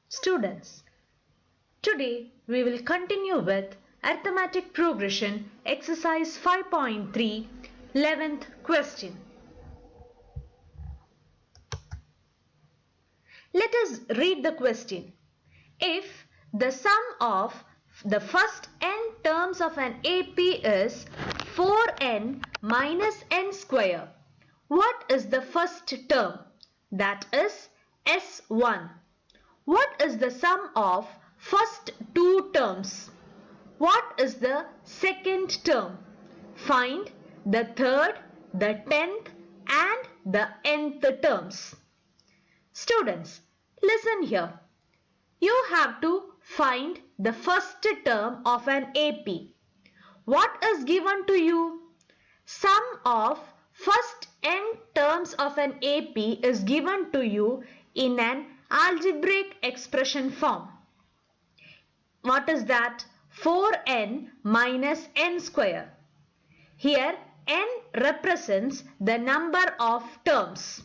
Students, today we will continue with Arithmetic Progression Exercise 5.3 11th question. Let us read the question. If the sum of the first n terms of an AP is 4n minus n square, what is the first term? That is S1. What is the sum of first two terms? What is the second term? Find the third, the 10th and the nth terms. Students, listen here. You have to find the first term of an AP. What is given to you? Sum of first n terms of an AP is given to you in an algebraic expression form. What is that? 4n minus n square. Here n represents the number of terms.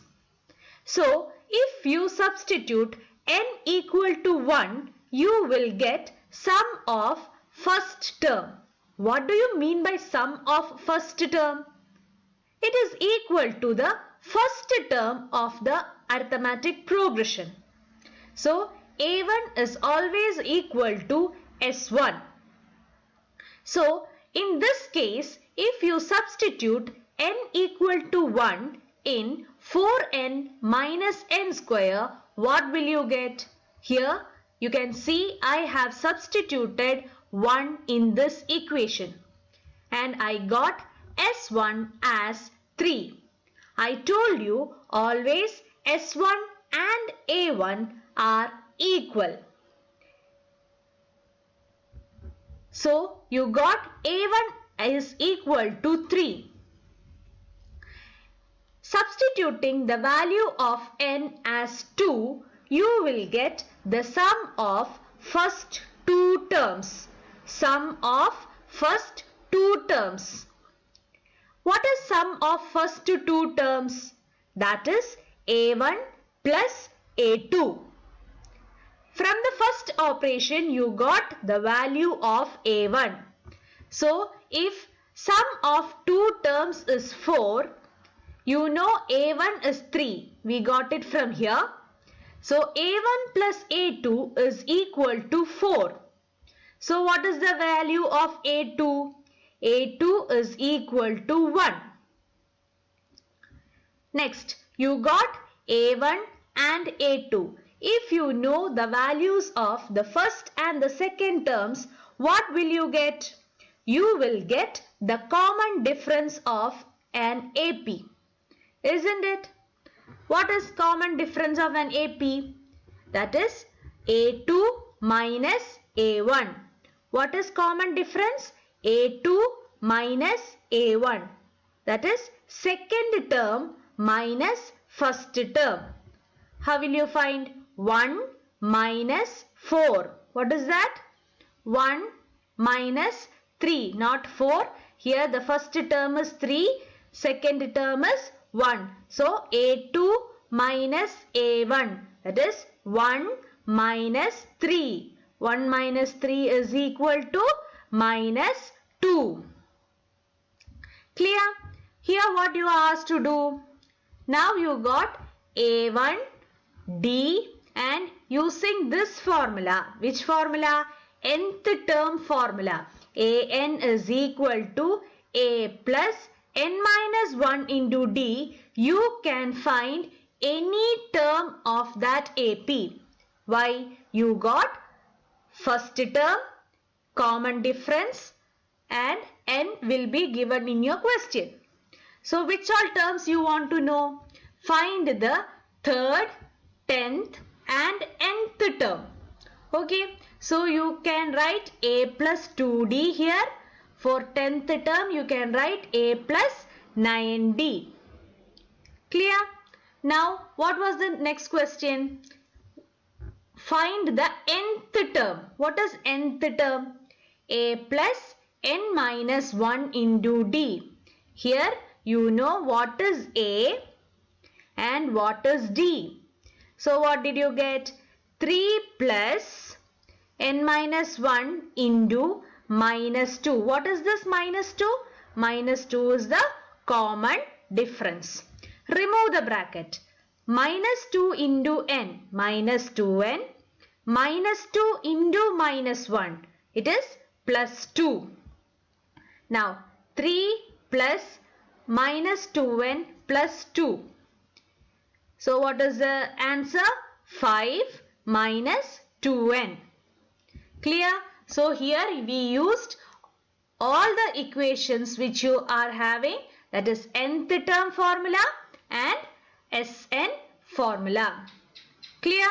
So if you substitute n equal to 1, you will get sum of first term. What do you mean by sum of first term? It is equal to the first term of the arithmetic progression. So A1 is always equal to S1. So in this case, if you substitute n equal to 1 in 4n minus n square, what will you get? Here you can see I have substituted 1 in this equation and I got S1 as 3. I told you always S1 and A1 are equal. So you got A1 is equal to 3. Substituting the value of n as 2, you will get the sum of first two terms. Sum of first two terms. What is sum of first two terms? That is A1 plus A2. From the first operation, you got the value of A1. So if sum of two terms is 4, you know A1 is 3. We got it from here. So A1 plus A2 is equal to 4. So what is the value of A2? A2 is equal to 1. Next, you got A1 and A2. If you know the values of the first and the second terms, what will you get? You will get the common difference of an AP. Isn't it? What is common difference of an AP? That is A2 minus A1. What is common difference? A2 minus A1. That is second term minus first term. How will you find 1 minus 4? What is that? 1 minus 3, not 4. Here the first term is 3, second term is 1. So A2 minus A1, that is 1 minus 3. 1 minus 3 is equal to minus 2. Clear? Here what you are asked to do? Now you got A1, D and using this formula. Which formula? Nth term formula. An is equal to A plus n minus 1 into D. You can find any term of that AP. Why? You got first term, common difference and n will be given in your question. So which all terms you want to know? Find the third, 10th and nth term. Okay, so you can write A plus 2D here. For 10th term you can write A plus 9D. Clear? Now what was the next question? Find the nth term. What is nth term? A plus n minus 1 into D. Here you know what is A and what is D. So what did you get? 3 plus n minus 1 into minus 2. What is this minus 2? Minus 2 is the common difference. Remove the bracket. Minus 2 into n, minus 2n. Minus 2 into minus 1. It is plus 2. Now 3 plus minus 2n plus 2. So what is the answer? 5 minus 2n. Clear? So here we used all the equations which you are having, that is nth term formula and Sn formula. Clear?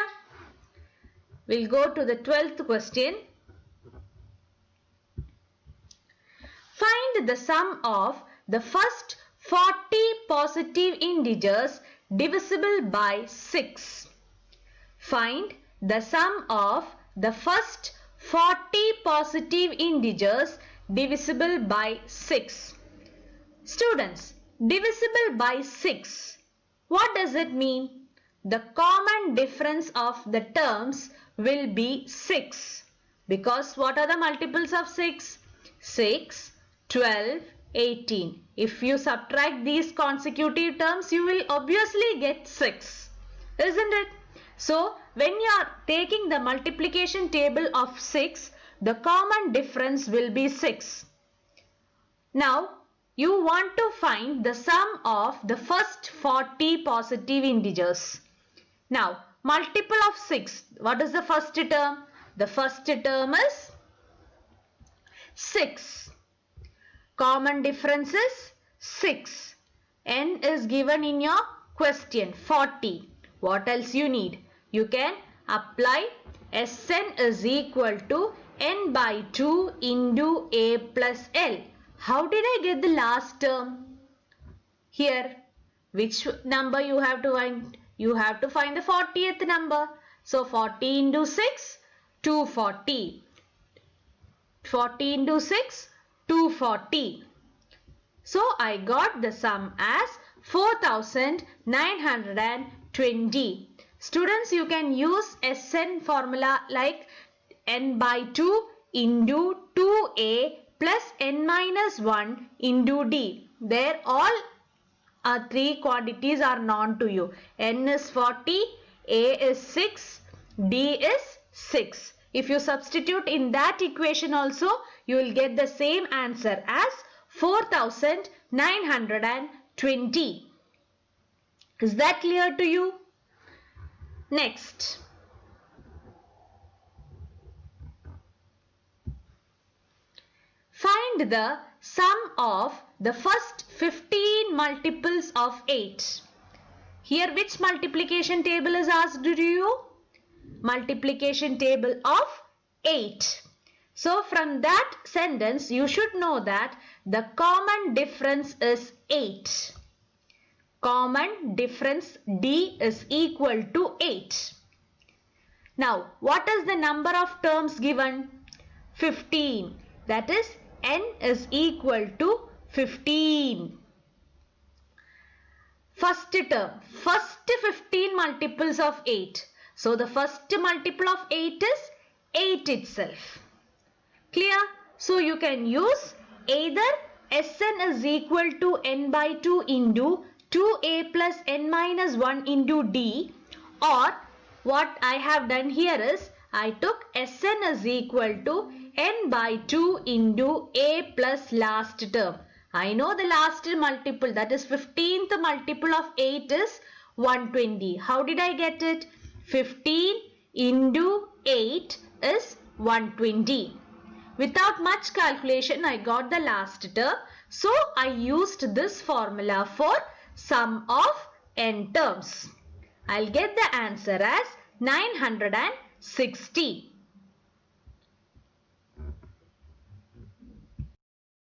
We'll go to the 12th question. Find the sum of the first 40 positive integers divisible by 6. Find the sum of the first 40 positive integers divisible by 6. Students, divisible by 6. What does it mean? The common difference of the terms will be 6. Because what are the multiples of 6? 6, 12, 18. If you subtract these consecutive terms, you will obviously get 6. Isn't it? So, when you are taking the multiplication table of 6, the common difference will be 6. Now, you want to find the sum of the first 40 positive integers. Now, multiple of 6. What is the first term? The first term is 6. Common difference is 6. N is given in your question, 40. What else you need? You can apply Sn is equal to n by 2 into a plus l. How did I get the last term? Here, which number you have to find? You have to find the 40th number. So, 40 into 6, 240. 40 into 6, 240. So, I got the sum as 4920. Students, you can use Sn formula like n by 2 into 2a plus n minus 1 into d. There all three quantities are known to you. N is 40, a is 6, d is 6. If you substitute in that equation also, you will get the same answer as 4920. Is that clear to you? Next. Find the sum of the first 15 multiples of 8. Here which multiplication table is asked to you? Multiplication table of 8. So from that sentence you should know that the common difference is 8. Common difference D is equal to 8. Now what is the number of terms given? 15. That is n is equal to 15. First term, first 15 multiples of 8. So the first multiple of 8 is 8 itself. Clear? So you can use either Sn is equal to n by 2 into 2a plus n minus 1 into d, or what I have done here is I took Sn is equal to n by 2 into a plus last term. I know the last multiple, that is 15th multiple of 8 is 120. How did I get it? 15 into 8 is 120. Without much calculation, I got the last term. So I used this formula for sum of n terms. I'll get the answer as 960.